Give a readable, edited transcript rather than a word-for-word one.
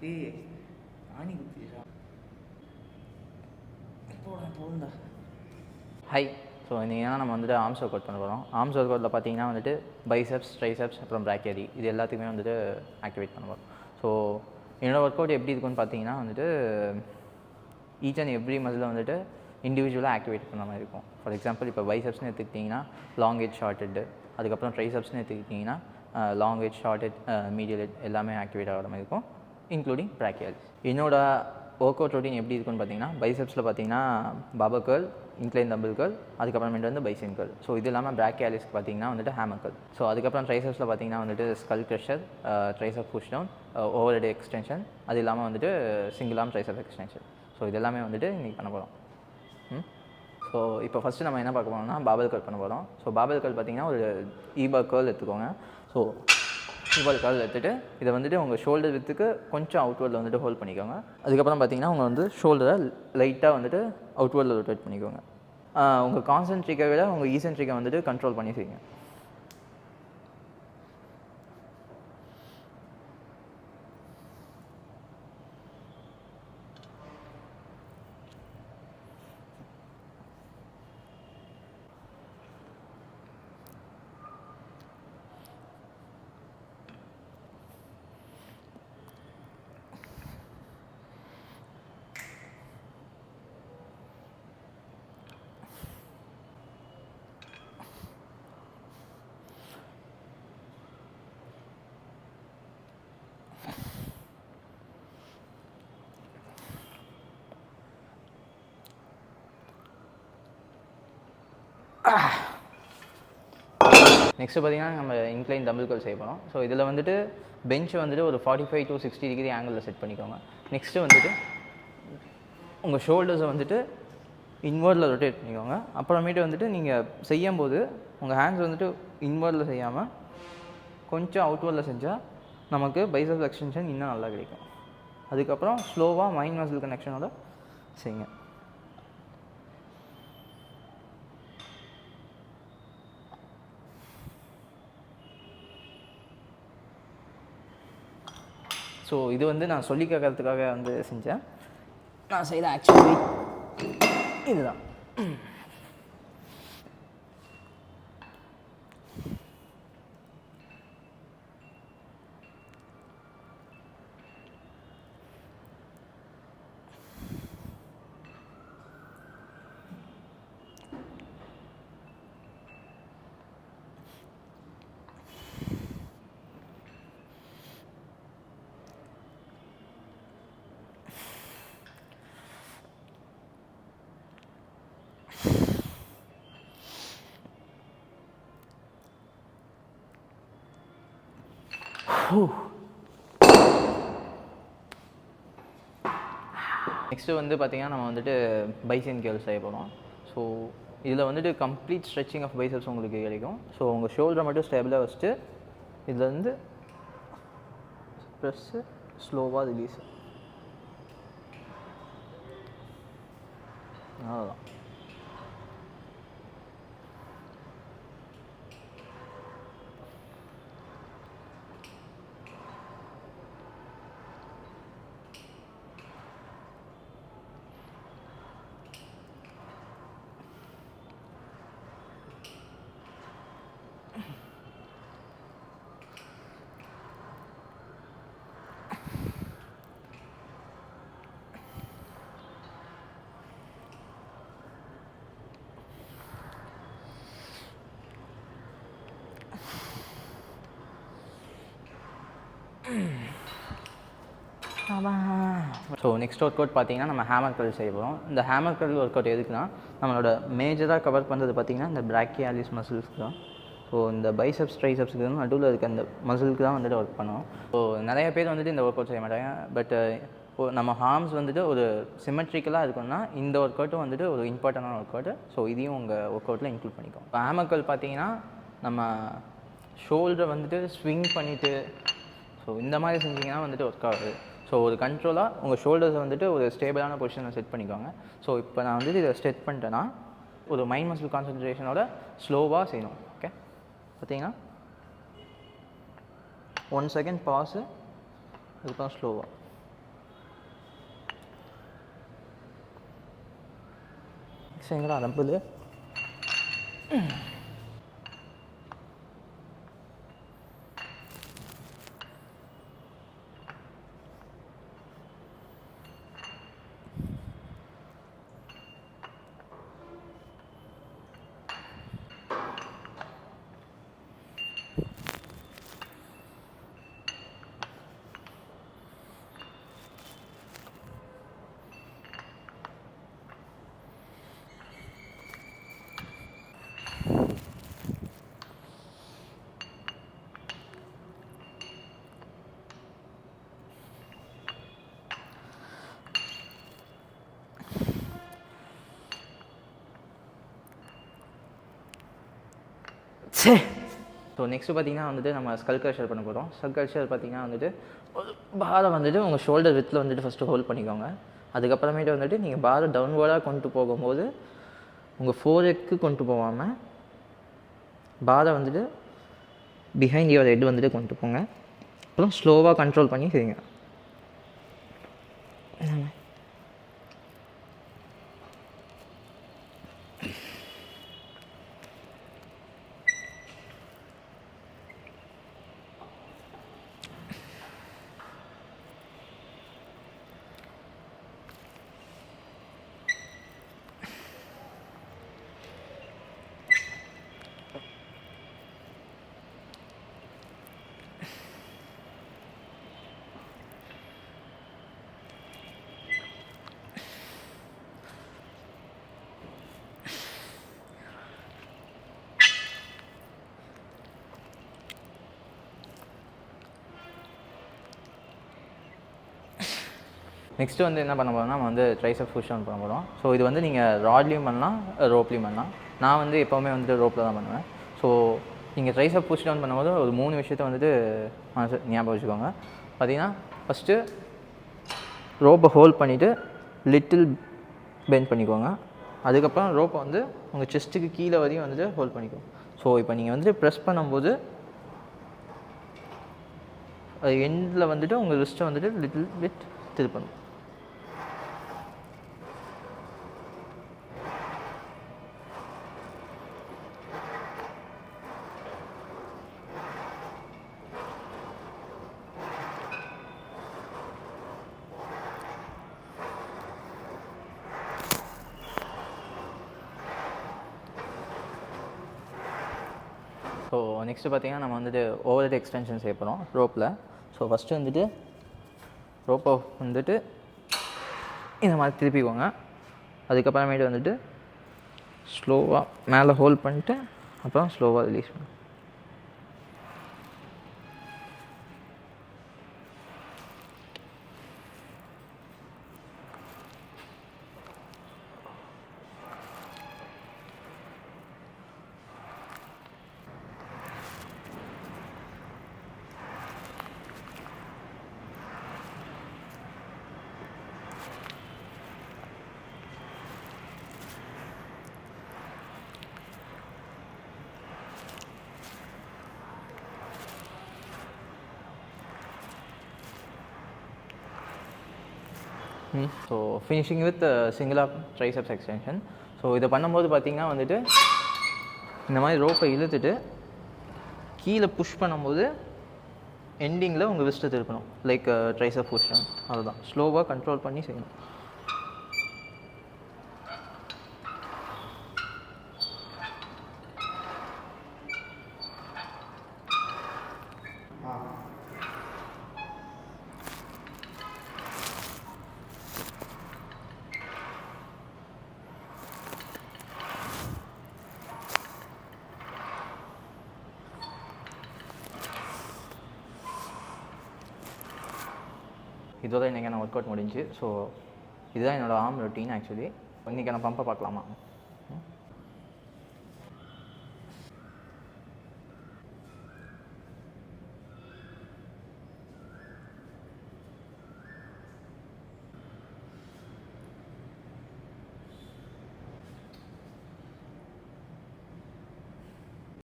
ஏய் ஆணி குத்திடா போகுந்தா. High. So இன்றைக்கி நம்ம வந்துட்டு ஆர்ம்ஸ் ஒர்க் அவுட் பண்ண போகிறோம். ஆர்ம்ஸ் ஒர்க் அவுட்டில் பார்த்தீங்கன்னா வந்துட்டு பைசெப்ஸ், ட்ரைசெப்ஸ், அப்புறம் பிராக்கியரி இது எல்லாத்துக்குமே வந்துட்டு ஆக்டிவேட் பண்ண போகிறோம். ஸோ என்னோடய ஒர்க் அவுட் எப்படி இருக்குன்னு பார்த்தீங்கன்னா வந்துட்டு ஈச் அண்ட் எவ்ரி மசில் வந்துட்டு இண்டிவிஜுவலாக ஆக்டிவேட் பண்ண மாதிரி இருக்கும். ஃபார் எக்ஸாம்பிள் இப்போ பைசெப்ஸ்னு எடுத்துக்கிட்டிங்கன்னா லாங் ஹெட், ஷார்ட் ஹெட், அதுக்கப்புறம் ட்ரைசெப்ஸ்னு எடுத்துக்கிட்டிங்கன்னா long head, short head, medial head எல்லாமே ஆக்டிவேட் ஆகிற மாதிரி இருக்கும், இன்க்ளூடிங் பிராக்கியல். என்னோடய ஒர்க் அவுட் ரொட்டீன் எப்படி இருக்குன்னு பார்த்தீங்கன்னா பைசெப்ஸில் பார்த்தீங்கன்னா barbell curl, incline dumbbell curl, அதுக்கப்புறமேட்டு வந்து பைசென் கர்ல். ஸோ இது இல்லாமல் பிராக்கியாலிஸ்க்கு பார்த்தீங்கன்னா வந்துட்டு ஹேமர் கர்ல். ஸோ அதுக்கப்புறம் ட்ரைசெப்ஸில் பார்த்தீங்கன்னா வந்துட்டு skull crusher, tricep push down, overhead extension, அது இல்லாமல் வந்துட்டு single arm tricep extension. So இது எல்லாமே வந்துட்டு இன்றைக்கி பண்ண போகிறோம். ஸோ இப்போ ஃபஸ்ட்டு நம்ம என்ன பார்க்க போகிறோம்னா பாபல் கர்ல் பண்ண போகிறோம். ஸோ பாபல் கர்ல் பார்த்தீங்கன்னா ஒரு ஈபர் கர்ல் எடுத்துக்கோங்க. ஸோ ஈபர் கர்ல் எடுத்துகிட்டு இதை வந்துட்டு உங்கள் ஷோல்டர் வித்துக்கு கொஞ்சம் அவுட்வர்டில் வந்துட்டு ஹோல்ட் பண்ணிக்கோங்க. அதுக்கப்புறம் பார்த்தீங்கன்னா உங்கள் வந்து ஷோல்டரை லைட்டாக வந்துட்டு அவுட்வர்டில் ரொட்டேட் பண்ணிக்கோங்க. உங்கள் கான்சன்ட்ரிக்கை விட உங்கள் ஈசன்ட்ரிக்கை வந்துட்டு கண்ட்ரோல் பண்ணி செய்யுங்க. நெக்ஸ்ட்டு பார்த்தீங்கன்னா நம்ம இன்க்ளைன் டம்பிள் கர்ல் செய்ய போகிறோம். ஸோ இதில் வந்துட்டு பெஞ்ச் வந்துட்டு ஒரு 45 to 60 டிகிரி ஆங்கிளில் செட் பண்ணிக்கோங்க. நெக்ஸ்ட்டு வந்துட்டு உங்கள் ஷோல்டர்ஸை வந்துட்டு இன்வர்டில் ரொட்டேட் பண்ணிக்கோங்க. அப்புறமேட்டு வந்துட்டு நீங்கள் செய்யும்போது உங்கள் ஹேண்ட்ஸ் வந்துட்டு இன்வர்டில் செய்யாமல் கொஞ்சம் அவுட்வர்டில் செஞ்சால் நமக்கு பைசெப்ஸ் எக்ஸ்டென்ஷன் இன்னும் நல்லா கிடைக்கும். அதுக்கப்புறம் ஸ்லோவாக மைண்ட் மசில் கனெக்ஷனோட செய்யுங்க. ஸோ இது வந்து நான் சொல்லி கேட்கறதுக்காக வந்து செஞ்சேன். நான் செய்த ஆக்சுவலி இதுதான். நெக்ஸ்ட்டு வந்து பார்த்திங்கன்னா நம்ம வந்துட்டு பைசென் கர்ல் செய்ய போகிறோம். ஸோ இதில் வந்துட்டு கம்ப்ளீட் ஸ்ட்ரெச்சிங் ஆஃப் பைசெப்ஸ் உங்களுக்கு கிடைக்கும். ஸோ உங்கள் ஷோல்டரை மட்டும் ஸ்டேபிளாக வச்சுட்டு இதில் வந்து ப்ரெஸ்ஸு ஸ்லோவாக ரிலீஸு, அவ்வளோதான். ஸோ நெக்ஸ்ட் ஒர்க் அவுட் பார்த்தீங்கன்னா நம்ம ஹேமர் கர்ல் செய்ய போகிறோம். இந்த ஹேமர் கர்ல் ஒர்க் அவுட் எதுக்குன்னா நம்மளோட மேஜராக கவர் பண்ணுறது பார்த்திங்கன்னா இந்த பிராக்கியாலிஸ் மசில்ஸ்க்கு தான். ஸோ இந்த பைசெப்ஸ், ட்ரைசெப்ஸ்க்கு தான் நடுவில் இருக்க அந்த மசிலுக்கு தான் வந்துட்டு ஒர்க் பண்ணுவோம். ஸோ நிறைய பேர் வந்துட்டு இந்த ஒர்க் அவுட் செய்ய மாட்டாங்க. பட் நம்ம ஹார்ம்ஸ் வந்துட்டு ஒரு சிமெட்ரிக்கலாக இருக்குன்னா இந்த ஒர்க் அவுட்டும் வந்துட்டு ஒரு இம்பார்ட்டண்டான ஒர்க் அவுட்டு. ஸோ இதையும் உங்கள் ஒர்க் அவுட்டில் இன்க்ளூட் பண்ணிக்கோம். இப்போ ஹேமர் கர்ல் பார்த்தீங்கன்னா நம்ம ஷோல்டரை வந்துட்டு ஸ்விங் பண்ணிவிட்டு ஸோ இந்த மாதிரி செஞ்சிங்கன்னா வந்துட்டு ஒர்க் ஆகுது. ஸோ ஒரு கண்ட்ரோலாக உங்கள் ஷோல்டர்ஸை வந்துட்டு ஒரு ஸ்டேபிளான பொசிஷனில் செட் பண்ணிக்கோங்க. ஸோ இப்போ நான் வந்துட்டு இதை செட் பண்ணிட்டேன்னா ஒரு மைண்ட் மசில் கான்சன்ட்ரேஷனோட ஸ்லோவாக செய்யணும். ஓகே, பார்த்தீங்கன்னா 1 செகண்ட் பாஸு, அதுக்கப்புறம் ஸ்லோவாக எங்கடா நம்புது. சரி. ஸோ நெக்ஸ்ட்டு பார்த்தீங்கன்னா வந்துட்டு நம்ம ஸ்கல் கல்ச்சர் பண்ண போகிறோம். ஸ்கல் கல்ச்சர் பார்த்தீங்கன்னா வந்துட்டு ஒரு பாரை வந்துட்டு உங்கள் ஷோல்டர் வித்தில் வந்துட்டு ஃபஸ்ட்டு ஹோல்ட் பண்ணிக்கோங்க. அதுக்கப்புறமேட்டு வந்துட்டு நீங்கள் பாரை டவுன்வர்டாக கொண்டு போகும்போது உங்கள் ஃபோர்ஹெட்க்கு கொண்டு போகாமல் பாரை வந்துட்டு பிஹைண்ட் யுவர் ஹெட் வந்துட்டு கொண்டு போங்க. அப்புறம் ஸ்லோவாக கண்ட்ரோல் பண்ணி செய்யுங்க. நெக்ஸ்ட்டு வந்து என்ன பண்ண போகிறோம்னா நம்ம வந்து ட்ரைசெப்ஸ் புஷ் டவுன் பண்ண போகிறோம். ஸோ இது வந்து நீங்கள் ராட்லேயும் பண்ணலாம், ரோப்லேயும் பண்ணலாம். நான் வந்து எப்போவுமே வந்துட்டு ரோப்பில் தான் பண்ணுவேன். ஸோ நீங்கள் ட்ரைசெப் புஷ் டவுன் பண்ணும்போது ஒரு 3 விஷயத்தை வந்துட்டு ஞாபகம் வச்சுக்கோங்க. பார்த்தீங்கன்னா ஃபஸ்ட்டு ரோப்பை ஹோல்ட் பண்ணிவிட்டு லிட்டில் பெண்ட் பண்ணிக்கோங்க. அதுக்கப்புறம் ரோப்பை வந்து உங்கள் செஸ்ட்டுக்கு கீழே வரையும் வந்துட்டு ஹோல்ட் பண்ணிக்கோங்க. ஸோ இப்போ நீங்கள் வந்துட்டு ப்ரெஸ் பண்ணும்போது எண்டில் வந்துட்டு உங்கள் ரிஸ்ட்டை வந்துட்டு லிட்டில் பிட் திருப்பணும். ஸோ நெக்ஸ்ட்டு பார்த்தீங்கன்னா நம்ம வந்துட்டு ஓவர் ஹெட் எக்ஸ்டென்ஷன் செய்ய போகிறோம் ரோப்பில். ஸோ ஃபஸ்ட்டு வந்துட்டு ரோப்பை வந்துட்டு இந்த மாதிரி திருப்பிக்கோங்க. அதுக்கப்புறமேட்டு வந்துட்டு ஸ்லோவாக மேலே ஹோல்ட் பண்ணிட்டு அப்புறம் ஸ்லோவாக ரிலீஸ் பண்ணுங்க. ஸோ ஃபினிஷிங் வித் சிங்கிள் ஆப் ட்ரைசெப்ஸ் எக்ஸ்டென்ஷன். ஸோ இதை பண்ணும்போது பார்த்திங்கன்னா வந்துட்டு இந்த மாதிரி ரோப்பை இழுத்துட்டு கீழே புஷ் பண்ணும்போது எண்டிங்கில் உங்கள் ரிஸ்ட்டை திருப்பணும். Like tricep push down. அதுதான் ஸ்லோவாக கண்ட்ரோல் பண்ணி செய்யணும். இதோட இன்றைக்கான ஒர்க் அவுட் முடிஞ்சு. ஸோ இதுதான் என்னோடய ஆர்ம் ரொட்டீன். ஆக்சுவலி இன்றைக்கான பம்பை பார்க்கலாமா?